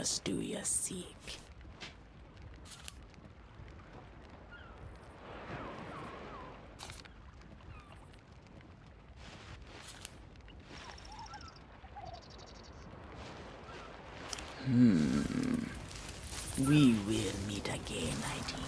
answers do you seek? We will meet again, I think.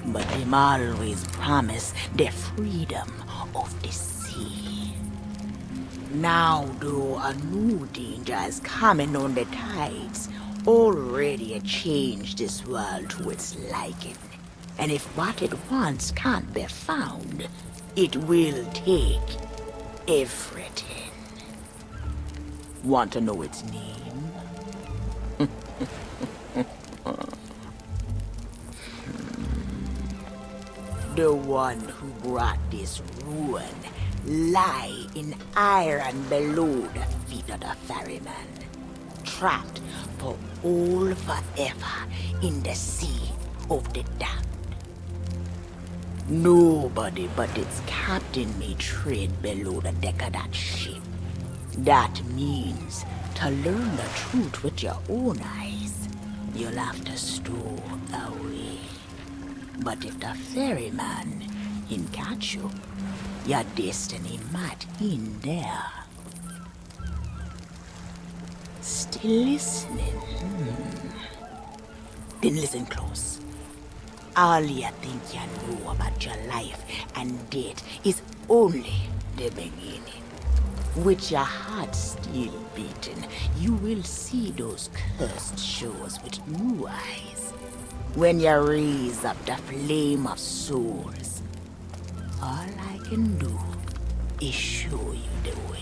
But them always promise the freedom of the sea. Now, though, a new danger is coming on the tides, already changed this world to its liking. And if what it wants can't be found, it will take everything. Want to know its name? The one who brought this ruin lie in iron below the feet of the ferryman, trapped for all forever in the sea of the damned. Nobody but its captain may tread below the deck of that ship. That means to learn the truth with your own eyes, you'll have to stow away. But if the ferryman can catch you, your destiny might end there. Still listening? Then listen close. All you think you know about your life and death is only the beginning. With your heart still beating, you will see those cursed shores with new eyes. When you raise up the flame of souls, all I can do is show you the way.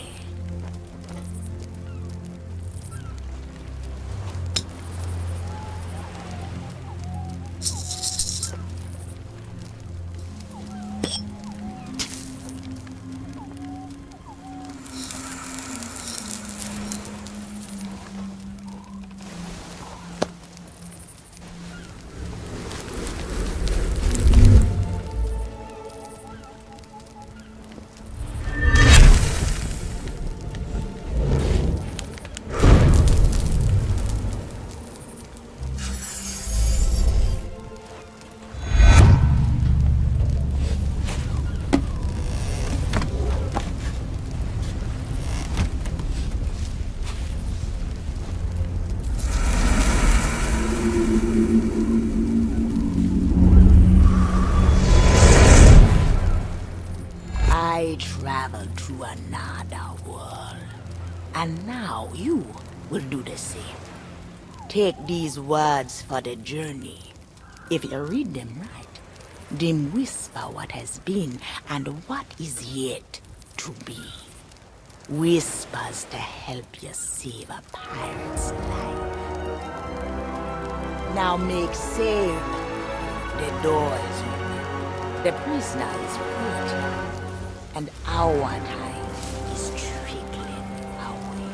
Traveled to another world, and now you will do the same. Take these words for the journey. If you read them right, them whisper what has been and what is yet to be. Whispers to help you save a pirate's life. Now make sail. The door is open. The prisoner is waiting. And our time is trickling away.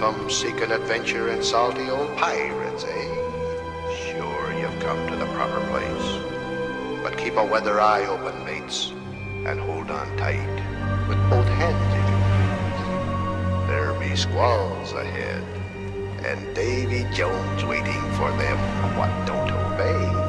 come seeking adventure and salty old pirates, eh? Sure, you've come to the proper place. But keep a weather eye open, mates, and hold on tight, with both hands if you please. There be squalls ahead, and Davy Jones waiting for them what don't obey.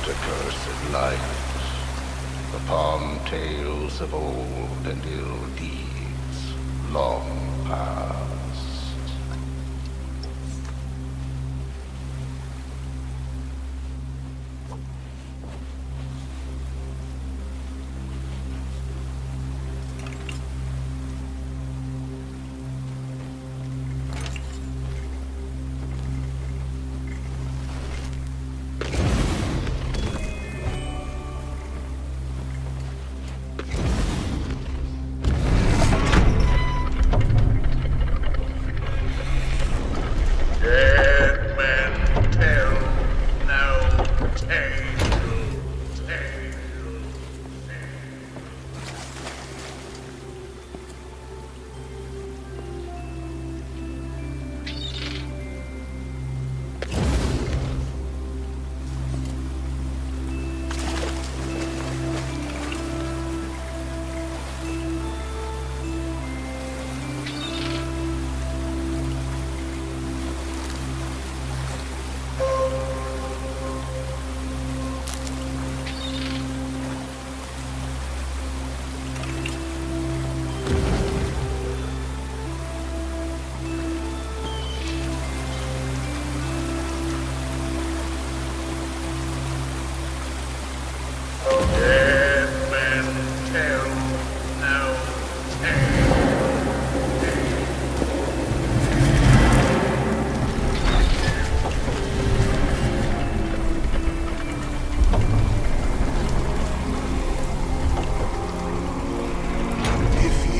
Accursed light upon tales of old and ill deeds long past.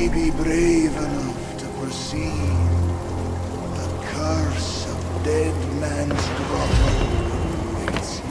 may be brave enough to proceed, the curse of dead man's grotto awaits you.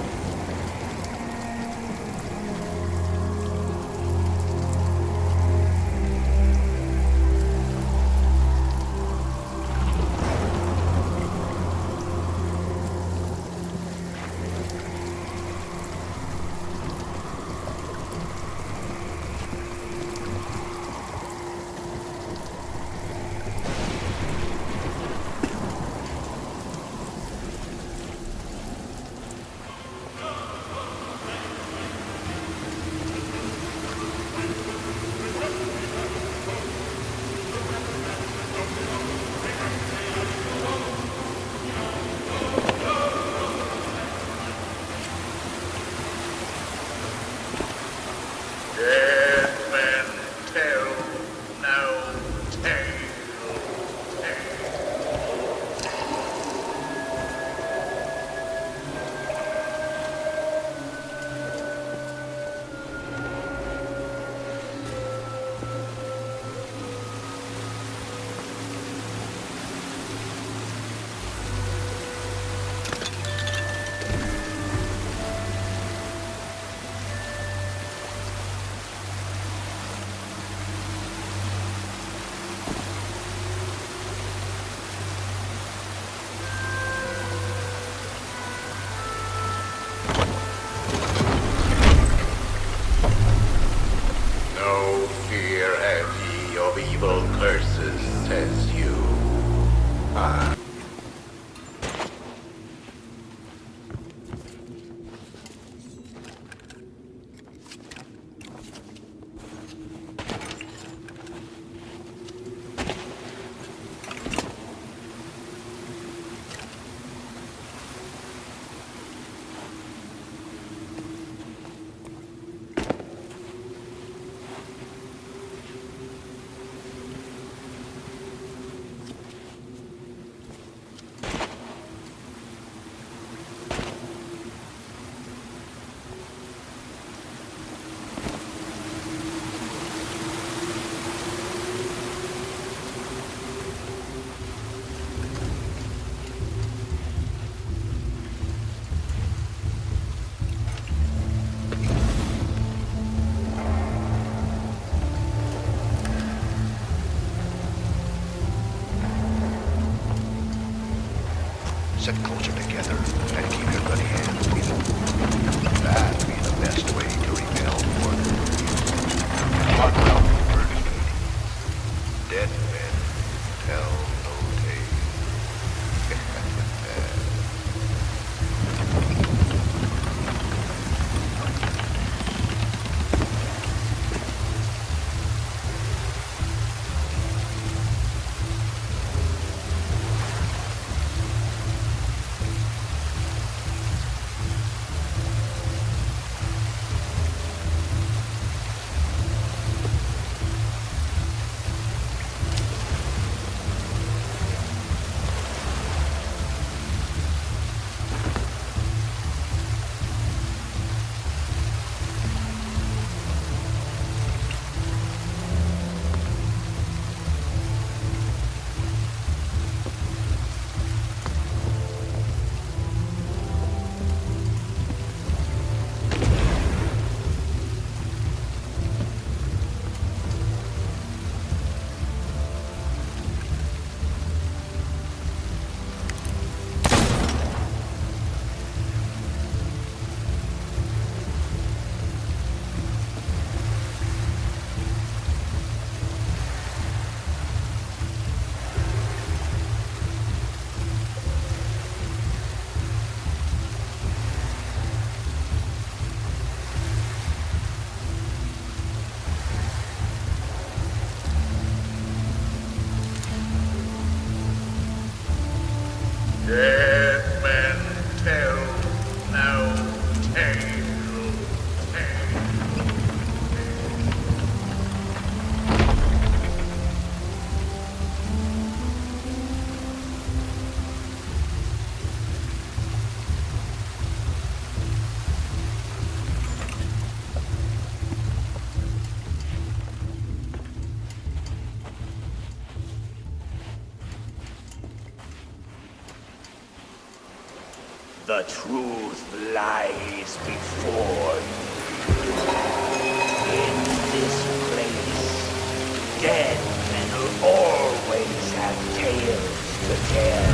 Sit closer together and keep your bloody hands clean. That'd be the best way to repel order. What about the first lady? Dead men tell no tales. The truth lies before you. In this place, dead men will always have tales to tell.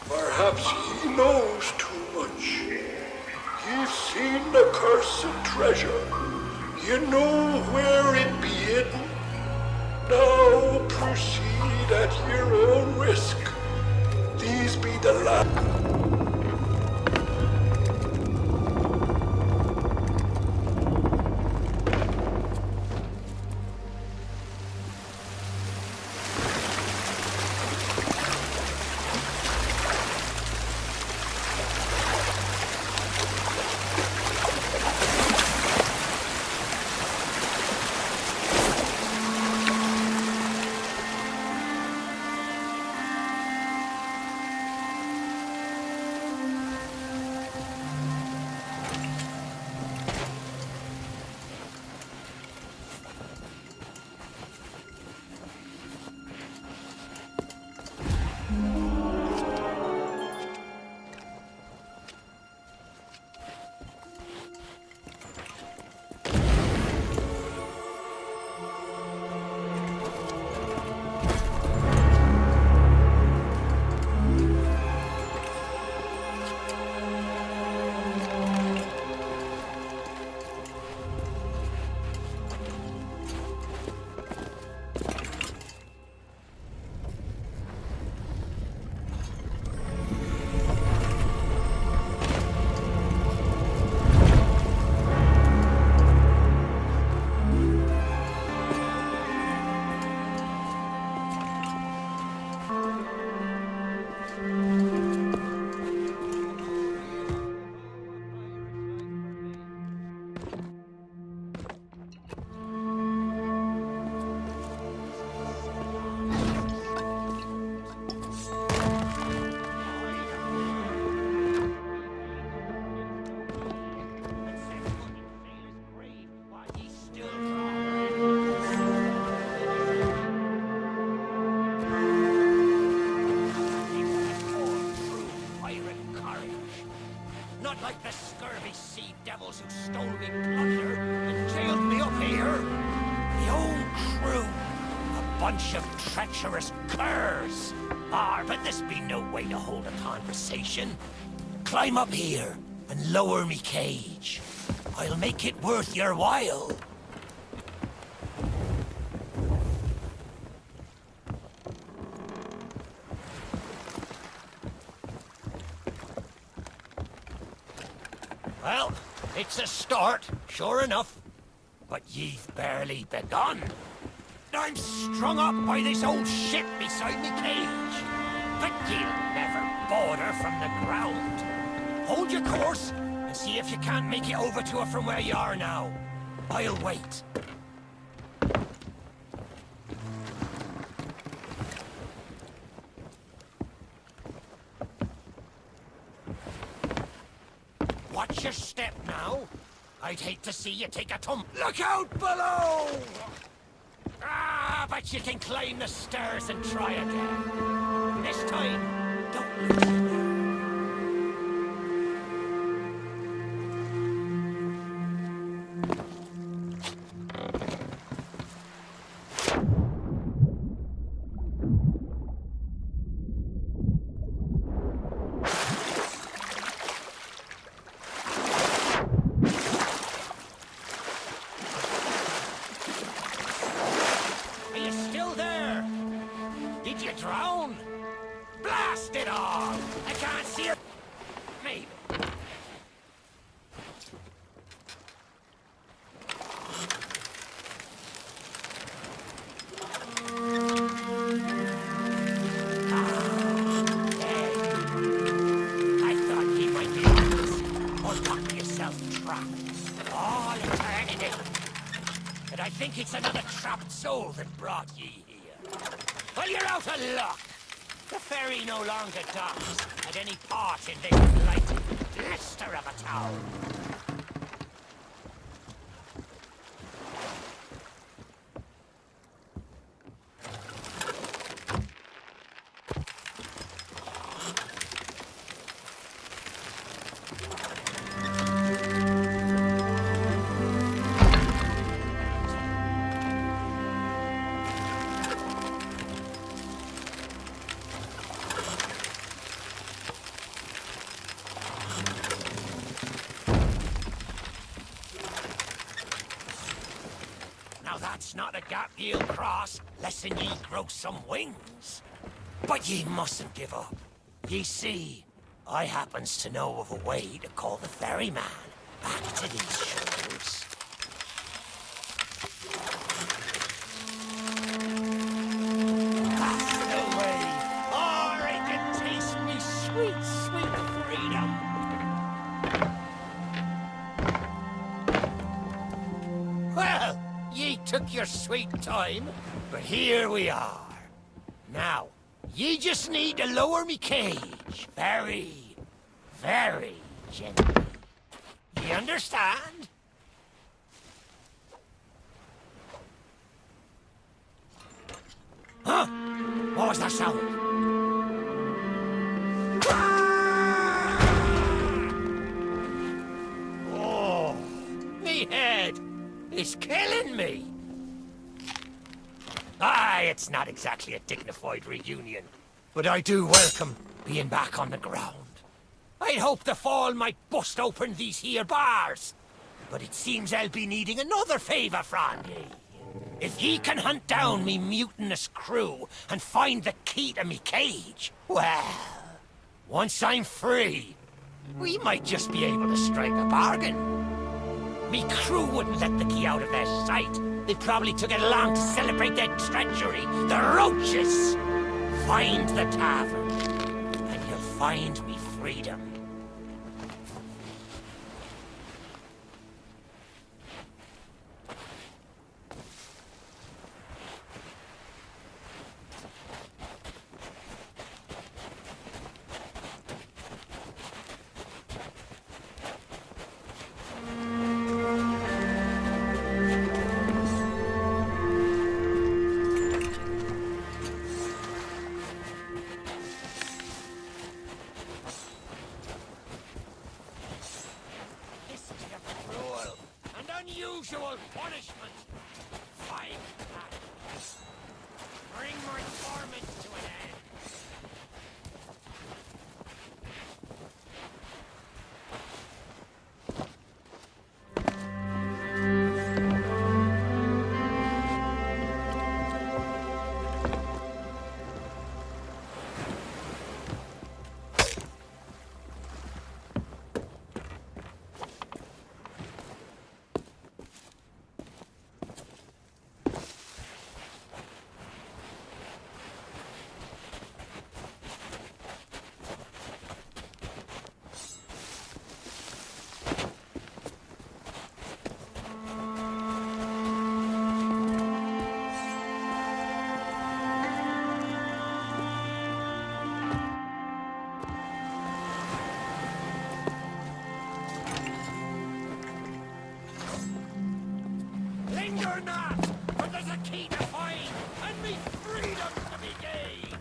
Perhaps he knows too much. You've seen the cursed treasure. You know where it be hidden. Now proceed at your own risk. These be the last. Not like the scurvy sea devils who stole me plunder and jailed me up here. The old crew, a bunch of treacherous curs. But this be no way to hold a conversation. Climb up here and lower me cage. I'll make it worth your while. Well, it's a start, sure enough. But ye've barely begun. I'm strung up by this old ship beside me cage. But ye'll never border from the ground. Hold your course, and see if you can't make it over to her from where you are now. I'll wait. Watch your step now. I'd hate to see you take a tumble. Look out below! But you can climb the stairs and try again. This time, don't lose it. Blast it all! I can't see it. Maybe. I thought he might be honest. Or lock yourself trapped. All eternity. But I think it's another trapped soul that brought ye here. Well, you're out of luck. The ferry no longer docks at any part in this blighted blister of a town. That's not a gap ye'll cross, lessen ye grow some wings. But ye mustn't give up. Ye see, I happens to know of a way to call the ferryman back to these shores. That's the way. Or I can taste me sweet, sweet freedom. Well, ye took your sweet time, but here we are. Now, ye just need to lower me cage very, very gently. You understand? Huh? What was that sound? Oh, me head! It's killing me! Aye, it's not exactly a dignified reunion, but I do welcome being back on the ground. I'd hoped the fall might bust open these here bars, but it seems I'll be needing another favour from ye. If ye can hunt down me mutinous crew and find the key to me cage, well, once I'm free, we might just be able to strike a bargain. Me crew wouldn't let the key out of their sight. They probably took it along to celebrate their treachery. The roaches! Find the tavern, and you'll find me freedom. Unusual punishment. Fight back. Bring my torment to an end. Linger not, for there's a key to find, and me freedom to be gained.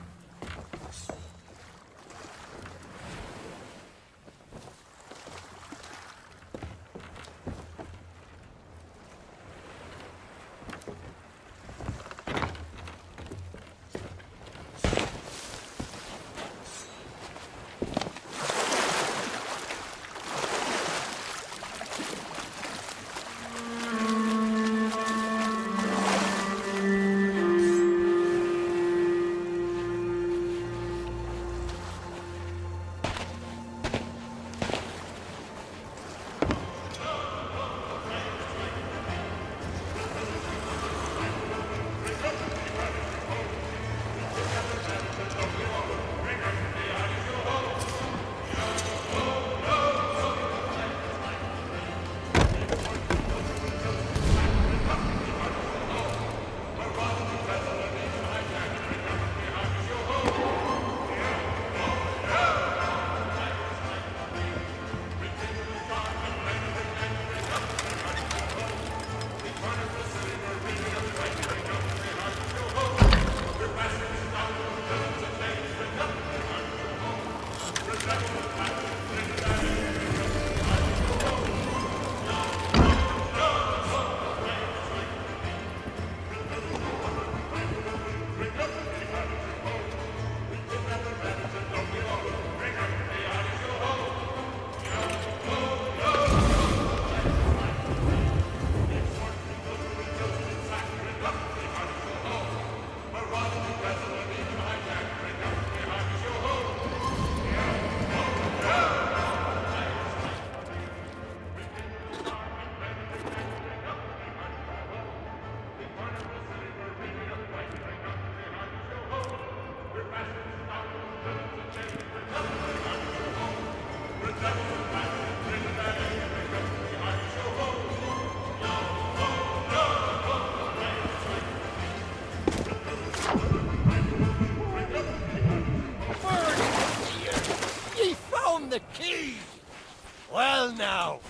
now.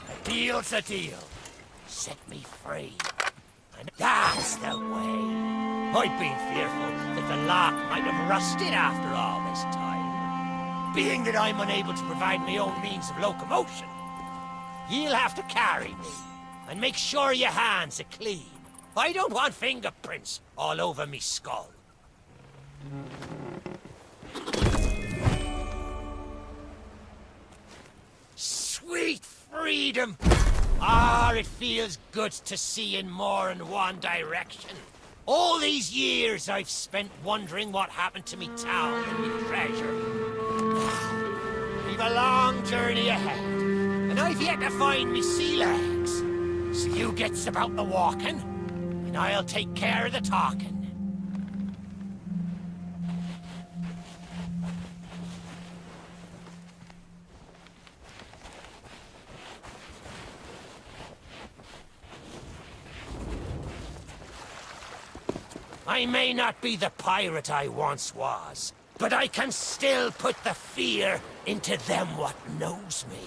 A deal's a deal. Set me free. And that's the way. I've been fearful that the lock might have rusted after all this time. Being that I'm unable to provide my own means of locomotion, you'll have to carry me. And make sure your hands are clean. I don't want fingerprints all over me skull. Sweet freedom! Ah, it feels good to see in more than one direction. All these years I've spent wondering what happened to me town and me treasure. Now, we've a long journey ahead, and I've yet to find me sea legs. So you gets about the walking, and I'll take care of the talking. I may not be the pirate I once was, but I can still put the fear into them what knows me.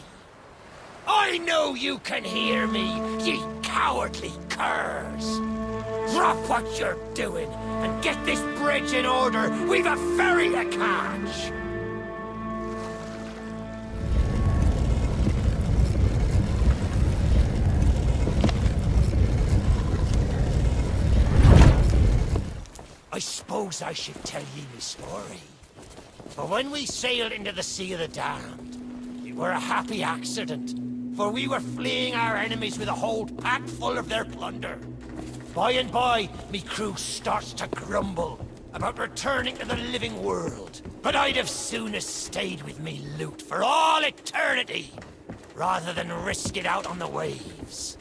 I know you can hear me, ye cowardly curs! Drop what you're doing and get this bridge in order. We've a ferry to catch! I suppose I should tell ye me story. For when we sailed into the Sea of the Damned, it were a happy accident, for we were fleeing our enemies with a hold packed full of their plunder. By and by, me crew starts to grumble about returning to the living world. But I'd have soonest stayed with me loot for all eternity, rather than risk it out on the waves.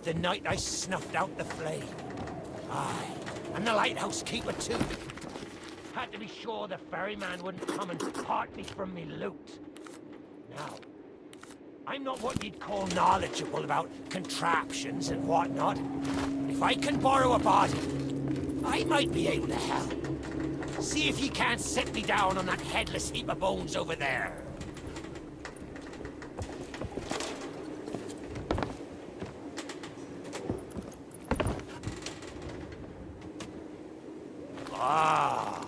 The night I snuffed out the flame. Aye, and the lighthouse keeper too. Had to be sure the ferryman wouldn't come and part me from me loot. Now, I'm not what you'd call knowledgeable about contraptions and whatnot. If I can borrow a body, I might be able to help. See if you can't set me down on that headless heap of bones over there. Ah,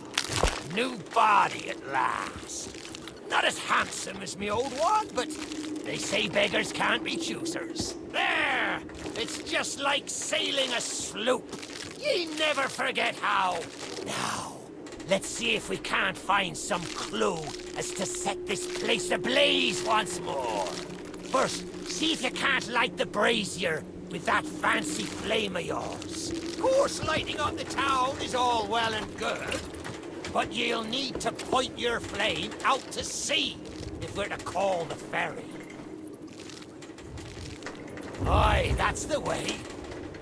new body at last. Not as handsome as me old one, but they say beggars can't be choosers. There! It's just like sailing a sloop. Ye never forget how. Now, let's see if we can't find some clue as to set this place ablaze once more. First, see if you can't light the brazier with that fancy flame of yours. Of course, lighting up the town is all well and good, but you'll need to point your flame out to sea if we're to call the ferry. Aye, that's the way.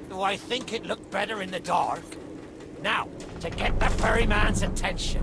Though I think it looked better in the dark. Now, to get the ferryman's attention.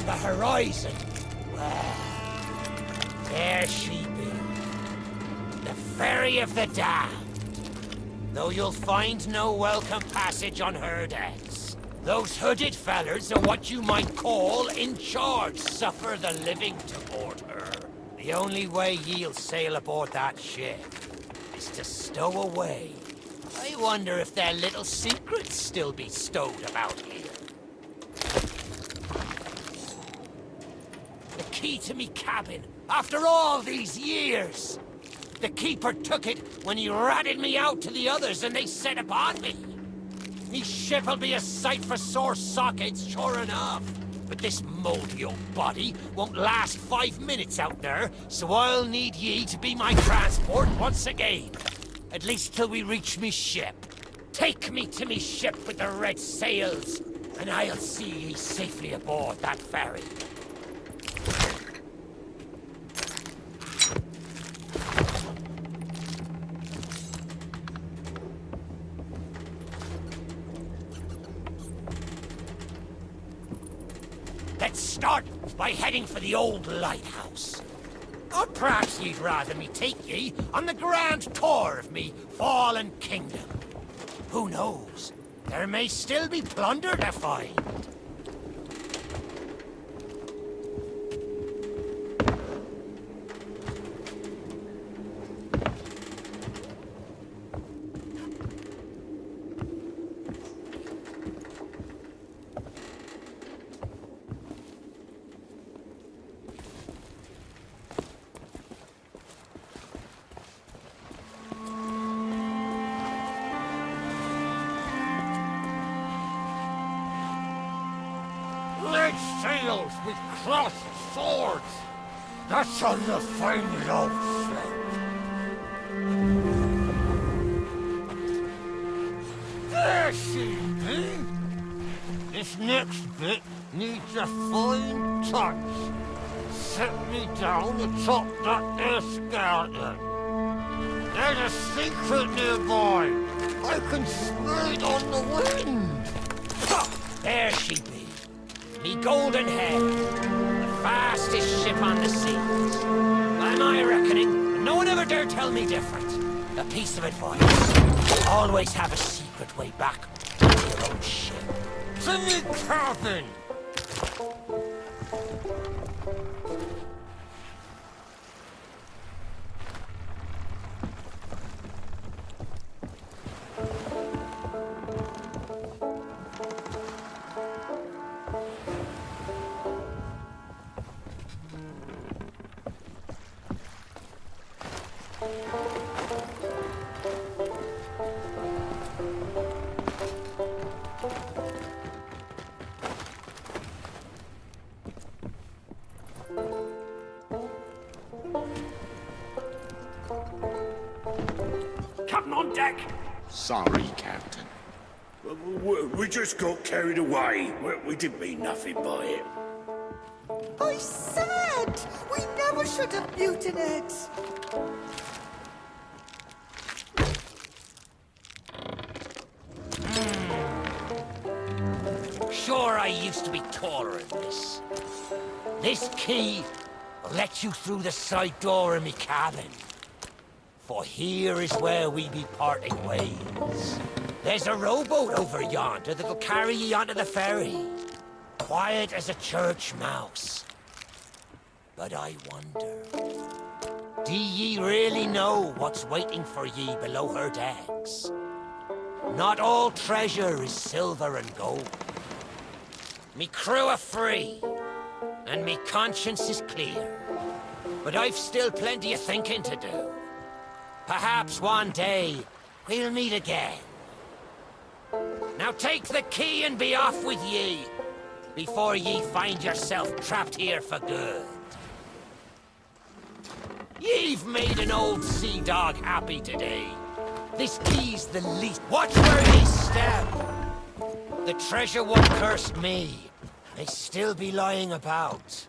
the horizon. Well, there she be. The Ferry of the Damned. Though you'll find no welcome passage on her decks. Those hooded fellers are what you might call in charge. Suffer the living to board her. The only way ye'll sail aboard that ship is to stow away. I wonder if their little secrets still be stowed about here. The key to me cabin, after all these years! The keeper took it when he ratted me out to the others and they set upon me. Me ship'll be a sight for sore sockets, sure enough. But this moldy old body won't last 5 minutes out there, so I'll need ye to be my transport once again. At least till we reach me ship. Take me to me ship with the red sails, and I'll see ye safely aboard that ferry. Let's start by heading for the old lighthouse. Or perhaps you'd rather me take ye on the grand tour of me fallen kingdom. Who knows? There may still be plunder to find. Red sails with crossed swords. That's on the fine old ship. There she be. This next bit needs a fine touch. Set me down atop that there skeleton. There's a secret nearby. I can smell it on the wind. There she be. Me golden hair, the fastest ship on the seas. By my reckoning, no one ever dare tell me different. A piece of advice. Always have a secret way back to your own ship. To me cabin! Captain on deck! Sorry, Captain. We just got carried away. We didn't mean nothing by it. I said we never should have mutinied. Sure, I used to be taller than this. This key will let you through the side door of me cabin. For here is where we be parting ways. There's a rowboat over yonder that'll carry ye onto the ferry. Quiet as a church mouse. But I wonder, do ye really know what's waiting for ye below her decks? Not all treasure is silver and gold. Me crew are free, and me conscience is clear. But I've still plenty of thinking to do. Perhaps one day, we'll meet again. Now take the key and be off with ye, before ye find yourself trapped here for good. Ye've made an old sea dog happy today. This key's the least. Watch where ye step. The treasure what cursed me may still be lying about.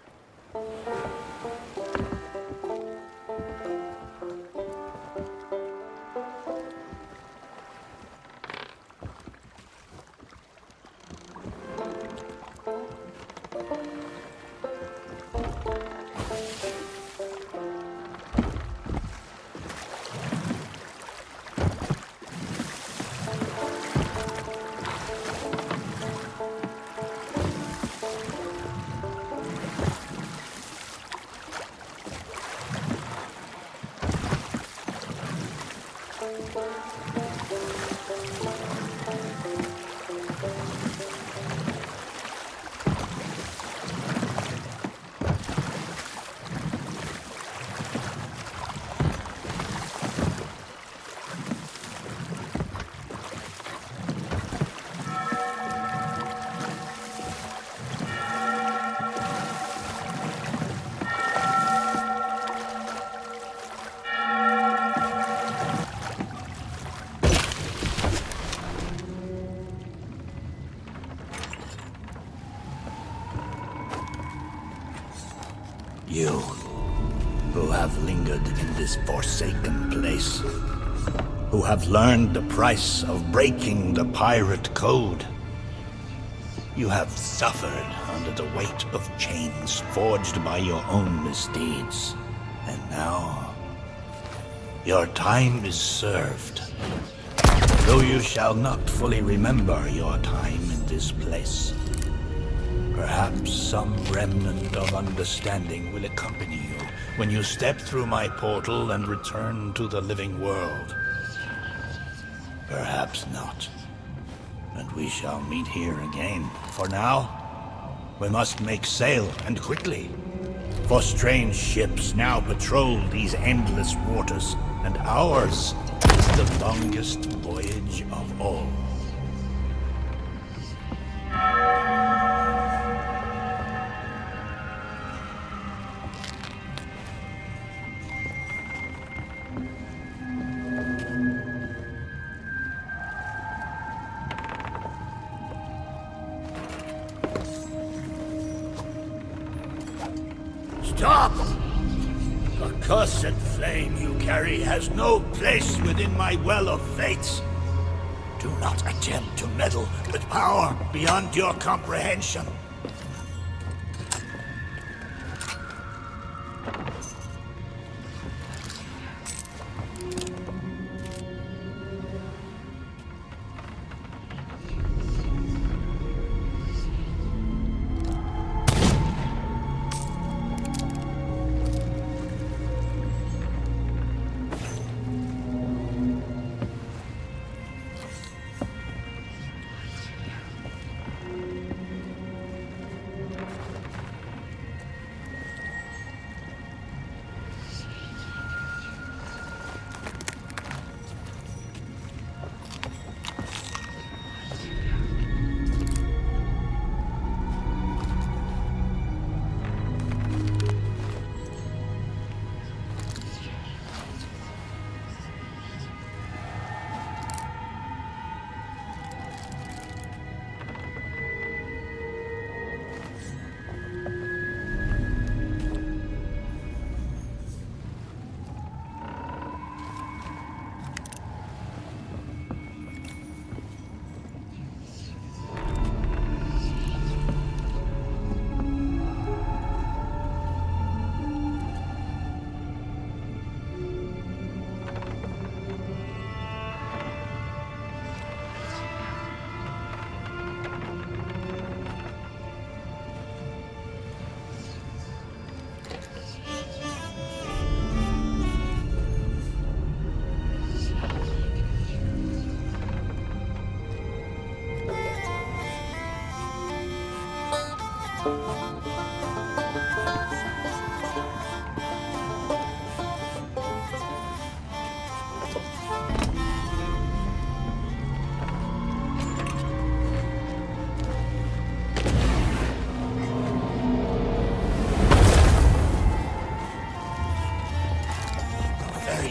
You, who have lingered in this forsaken place, who have learned the price of breaking the pirate code. You have suffered under the weight of chains forged by your own misdeeds. And now, your time is served. Though you shall not fully remember your time in this place, perhaps some remnant of understanding will accompany you when you step through my portal and return to the living world. Perhaps not. And we shall meet here again. For now, we must make sail, and quickly. For strange ships now patrol these endless waters, and ours is the longest voyage of all. Stop! The cursed flame you carry has no place within my well of fates. Do not attempt to meddle with power beyond your comprehension.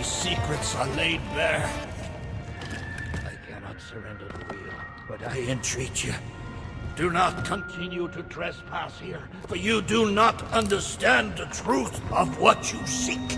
Secrets are laid bare. I cannot surrender the wheel, but I entreat you. Do not continue to trespass here, for you do not understand the truth of what you seek.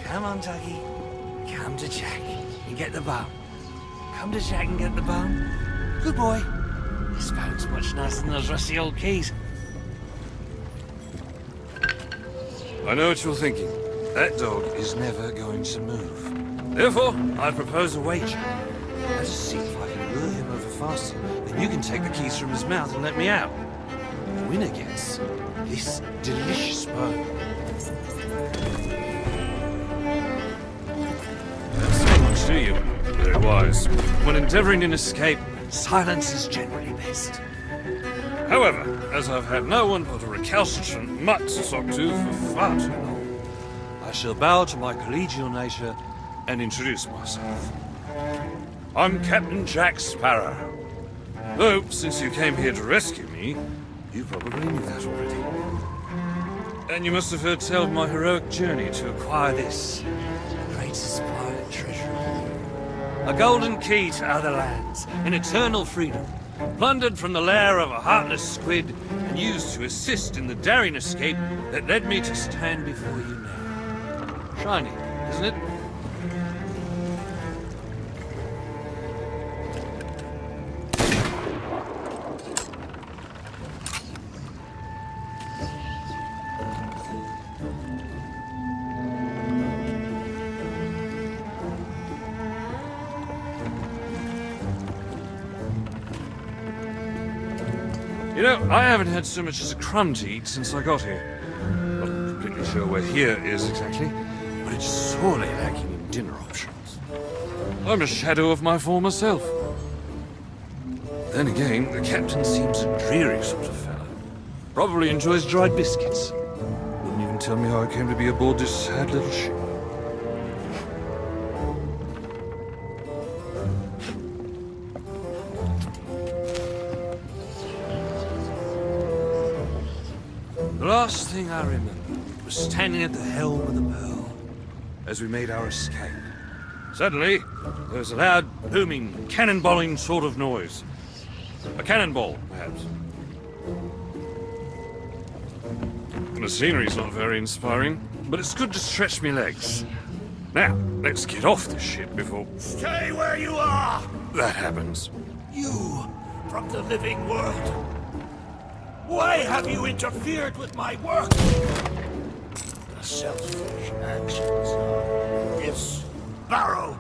Come on, Tuggy. Come to Jack and get the bone. Come to Jack and get the bone. Good boy. This bone's much nicer than those rusty old keys. I know what you're thinking. That dog is never going to move. Therefore, I propose a wager. Let's see if I can lure him over faster. Then you can take the keys from his mouth and let me out. The winner gets this delicious bone. Don't say much, do you? Very wise. When endeavoring an escape, silence is generally best. However, as I've had no one but a recalcitrant mutt to talk to for far too long, I shall bow to my collegial nature and introduce myself. I'm Captain Jack Sparrow. Though, since you came here to rescue me, you probably knew that already. And you must have heard tell of my heroic journey to acquire this greatest pirate treasure. A golden key to other lands, an eternal freedom, plundered from the lair of a heartless squid and used to assist in the daring escape that led me to stand before you now. Shiny, isn't it? You know, I haven't had so much as a crumb to eat since I got here. Not completely sure where here is exactly, but it's sorely lacking in dinner options. I'm a shadow of my former self. Then again, the captain seems a dreary sort of fellow. Probably enjoys dried biscuits. Wouldn't even tell me how I came to be aboard this sad little ship. The last thing I remember was standing at the helm of the Pearl as we made our escape. Suddenly, there was a loud, booming, cannonballing sort of noise. A cannonball, perhaps. The scenery's not very inspiring, but it's good to stretch me legs. Now, let's get off this ship before... Stay where you are! that happens. You, from the living world. Why have you interfered with my work? The selfish actions of this Sparrow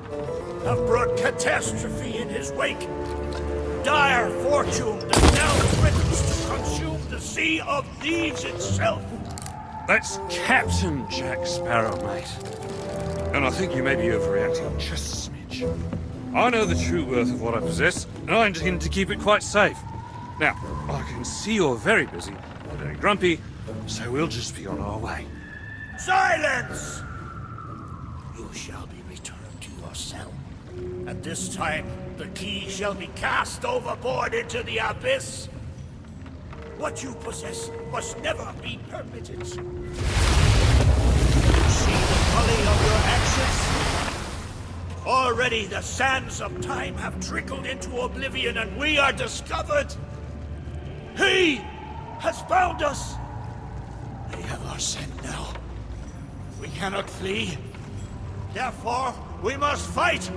have brought catastrophe in his wake. Dire fortune that now threatens to consume the Sea of Thieves itself. That's Captain Jack Sparrow, mate. And I think you may be overreacting just a smidge. I know the true worth of what I possess, and I intend to keep it quite safe. Now, I can see you're very busy, very grumpy, so we'll just be on our way. Silence! You shall be returned to your cell. And this time, the key shall be cast overboard into the abyss. What you possess must never be permitted. See the folly of your actions? Already the sands of time have trickled into oblivion and we are discovered. He has found us. They have our scent now. We cannot flee. Therefore, we must fight.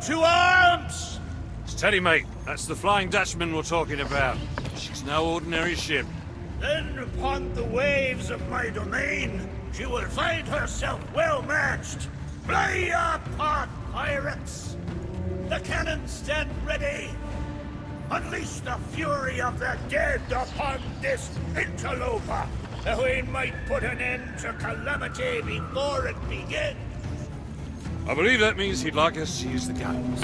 To arms! Steady, mate. That's the Flying Dutchman we're talking about. She's no ordinary ship. Then upon the waves of my domain, she will find herself well matched. Play your part, pirates! The cannons stand ready. Unleash the fury of the dead upon this interloper, that we might put an end to calamity before it begins. I believe that means he'd like us to use the guns.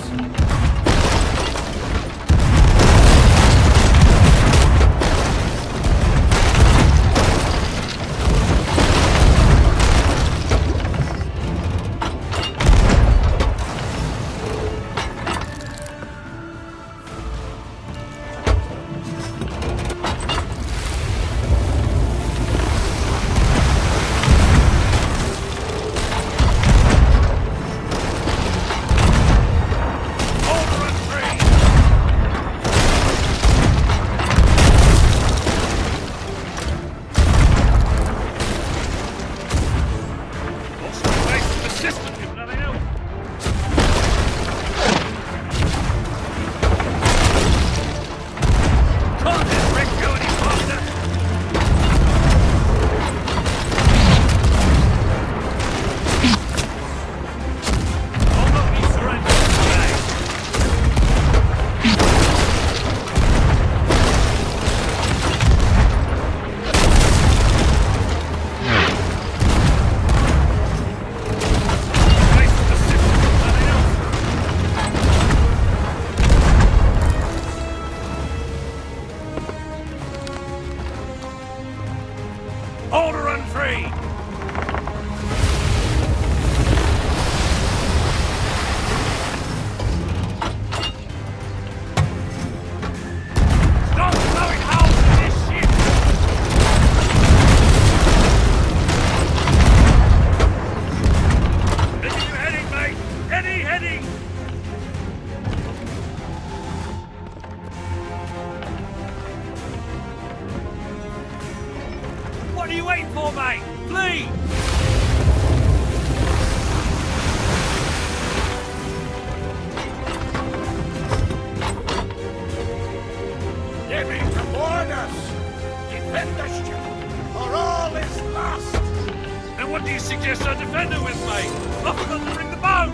I forgot to bring the bow!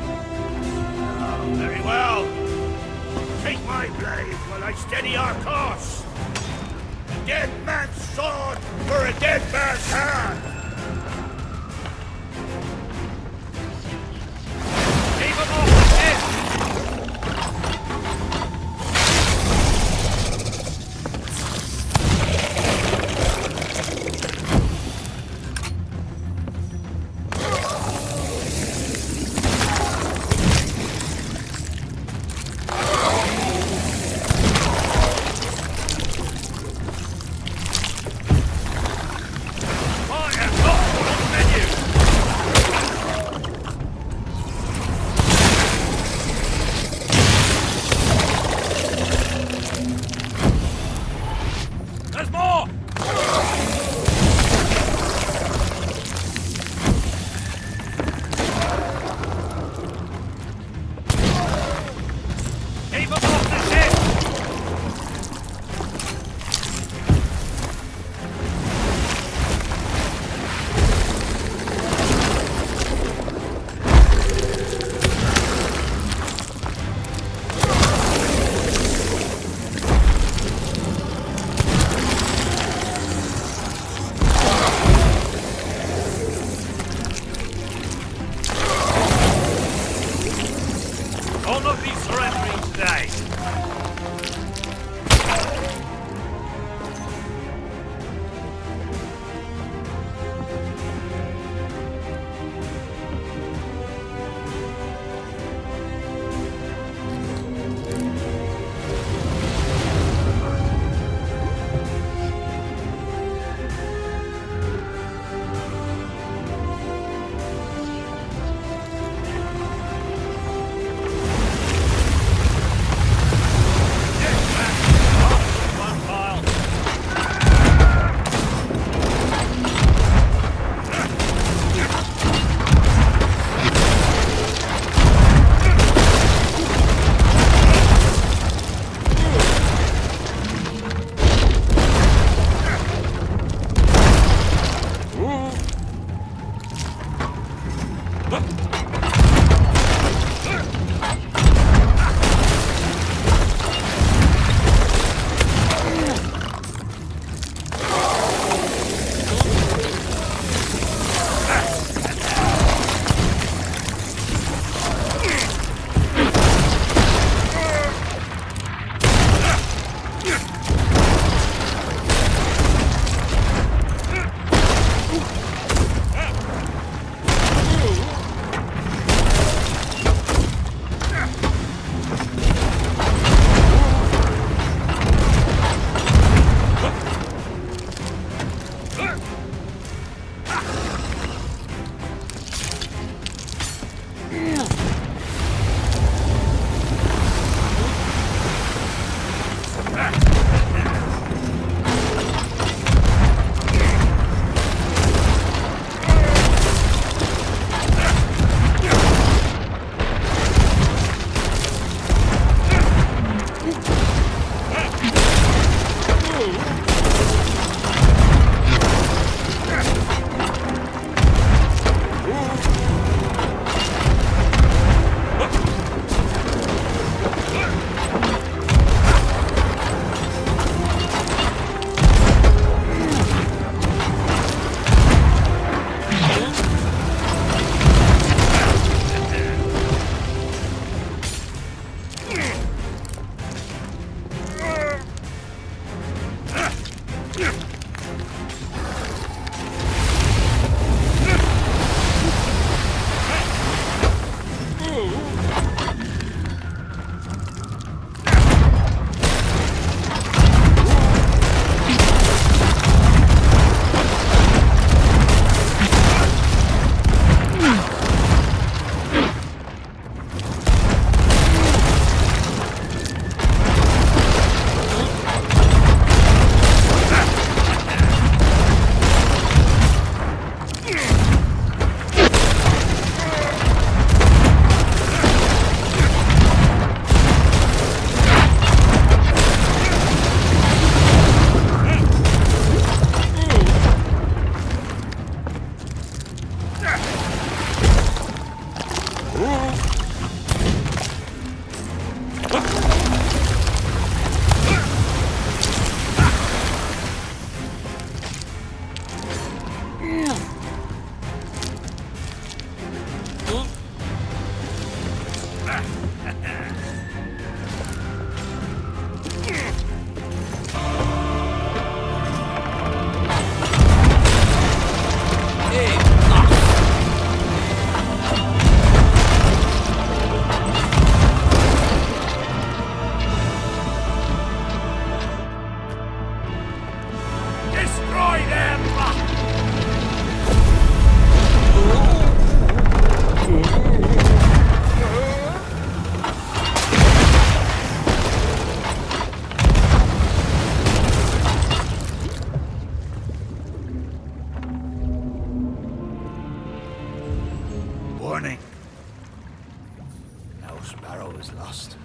Oh, very well. Take my blade while I steady our course. A dead man's sword for a dead man's hand. Keep him off the ship! There's more! Keep them off the ship! I'll not be surrendering today. One pile. Warning. Now Sparrow is lost,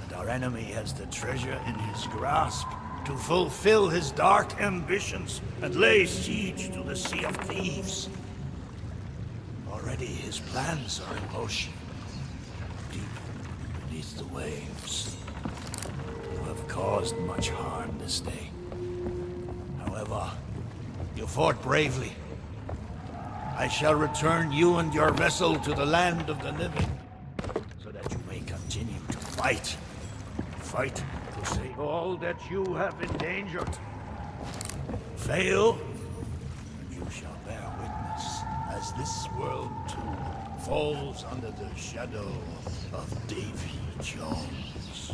and our enemy has the treasure in his grasp to fulfill his dark ambitions and lay siege to the Sea of Thieves. Already his plans are in motion. Deep beneath the waves. You have caused much harm this day. However, you fought bravely. I shall return you and your vessel to the land of the living, so that you may continue to fight. Fight to save all that you have endangered. Fail, and you shall bear witness as this world too falls under the shadow of Davey Jones.